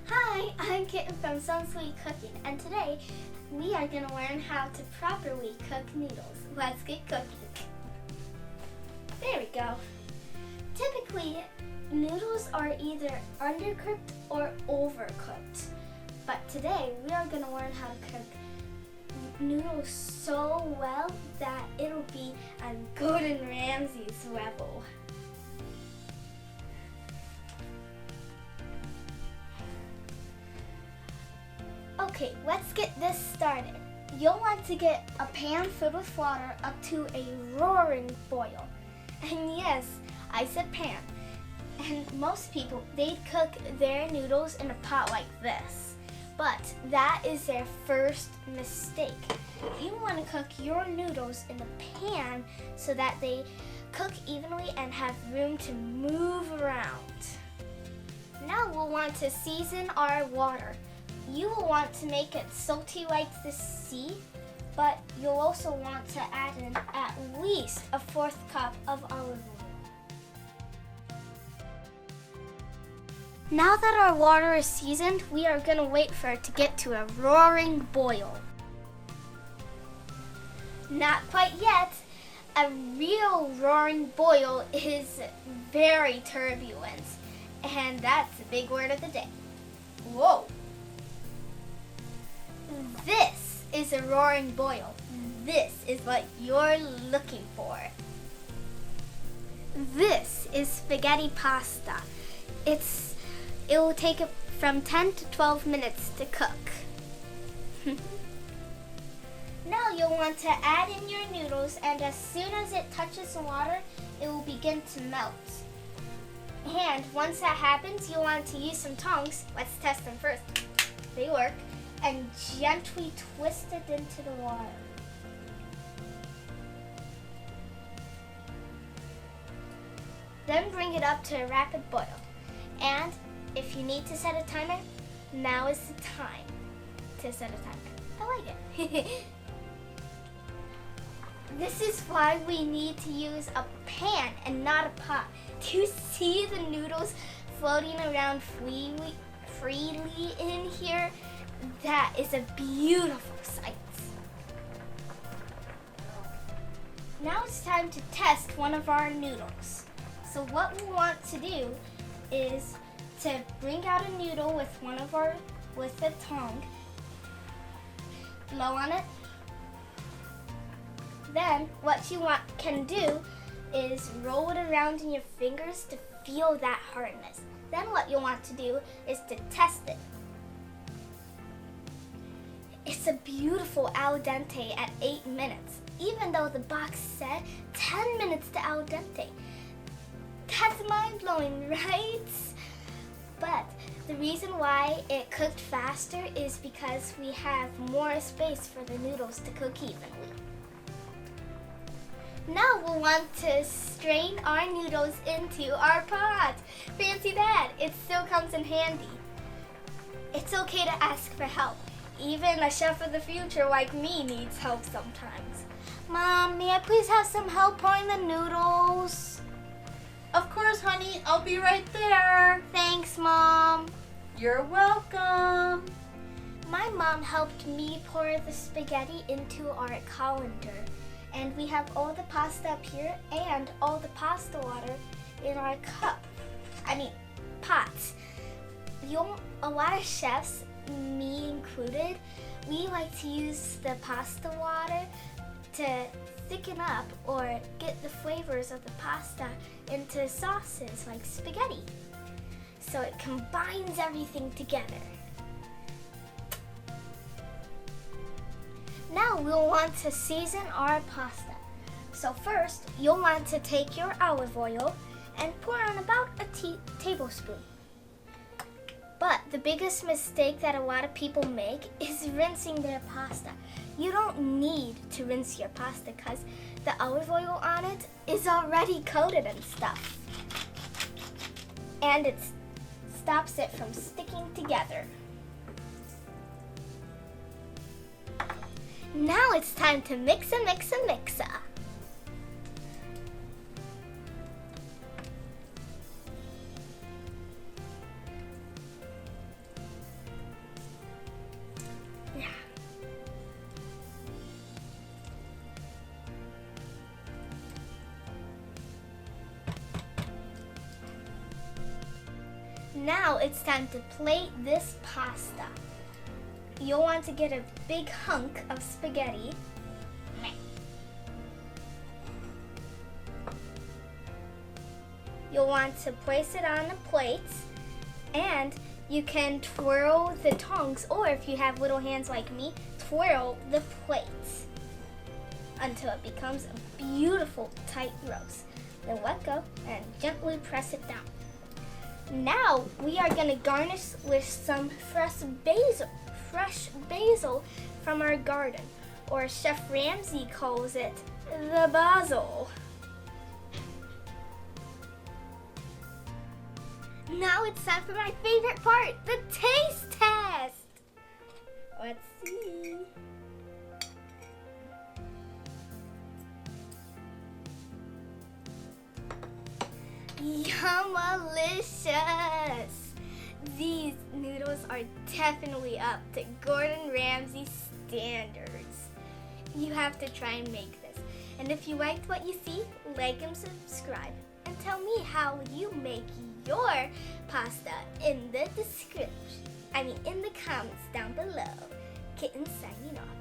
Hi, I'm Kitten from SunSweetCooking, and today we are going to learn how to properly cook noodles. Let's get cooking. There we go. Typically, noodles are either undercooked or overcooked, but today we are going to learn how to cook noodles so well that it'll be on Gordon Ramsay's level. Okay, let's get this started. You'll want to get a pan filled with water up to a roaring boil. And yes, I said pan. And most people, they'd cook their noodles in a pot like this. But that is their first mistake. You want to cook your noodles in a pan so that they cook evenly and have room to move around. Now we'll want to season our water. You will want to make it salty like the sea, but you'll also want to add in at least a 1/4 cup of olive oil. Now that our water is seasoned, we are going to wait for it to get to a roaring boil. Not quite yet. A real roaring boil is very turbulent, and that's the big word of the day. Whoa! This is a roaring boil. This is what you're looking for. This is spaghetti pasta. It will take from 10 to 12 minutes to cook. Now you'll want to add in your noodles, and as soon as it touches the water, it will begin to melt. And once that happens, you'll want to use some tongs. Let's test them first. They work. And gently twist it into the water. Then bring it up to a rapid boil. And if you need to set a timer, now is the time to set a timer. I like it. This is why we need to use a pan and not a pot. Do you see the noodles floating around freely in here? That is a beautiful sight. Now it's time to test one of our noodles. So what we want to do is to bring out a noodle with a tongue, blow on it. Then what you can do is roll it around in your fingers to feel that hardness. Then what you'll want to do is to test it. It's a beautiful al dente at 8 minutes, even though the box said 10 minutes to al dente. That's mind-blowing, right? But the reason why it cooked faster is because we have more space for the noodles to cook evenly. Now we'll want to strain our noodles into our pot. Fancy that, it still comes in handy. It's okay to ask for help. Even a chef of the future like me needs help sometimes. Mom, may I please have some help pouring the noodles? Of course, honey. I'll be right there. Thanks, Mom. You're welcome. My mom helped me pour the spaghetti into our colander. And we have all the pasta up here and all the pasta water in our pot. A lot of chefs, me included, we like to use the pasta water to thicken up or get the flavors of the pasta into sauces like spaghetti. So it combines everything together. Now we'll want to season our pasta. So first, you'll want to take your olive oil and pour on about a tablespoon. But the biggest mistake that a lot of people make is rinsing their pasta. You don't need to rinse your pasta because the olive oil on it is already coated and stuff. And it stops it from sticking together. Now it's time to mix. Now it's time to plate this pasta. You'll want to get a big hunk of spaghetti. You'll want to place it on a plate, and you can twirl the tongs, or if you have little hands like me, twirl the plate until it becomes a beautiful tight roast. Then let go and gently press it down. Now we are going to garnish with some fresh basil from our garden, or Chef Ramsey calls it the basil. Now it's time for my favorite part, the taste test. Let's see. Yum-alicious! These noodles are definitely up to Gordon Ramsay standards. You have to try and make this. And if you liked what you see, like and subscribe. And tell me how you make your pasta in the in the comments down below. Kitten signing off.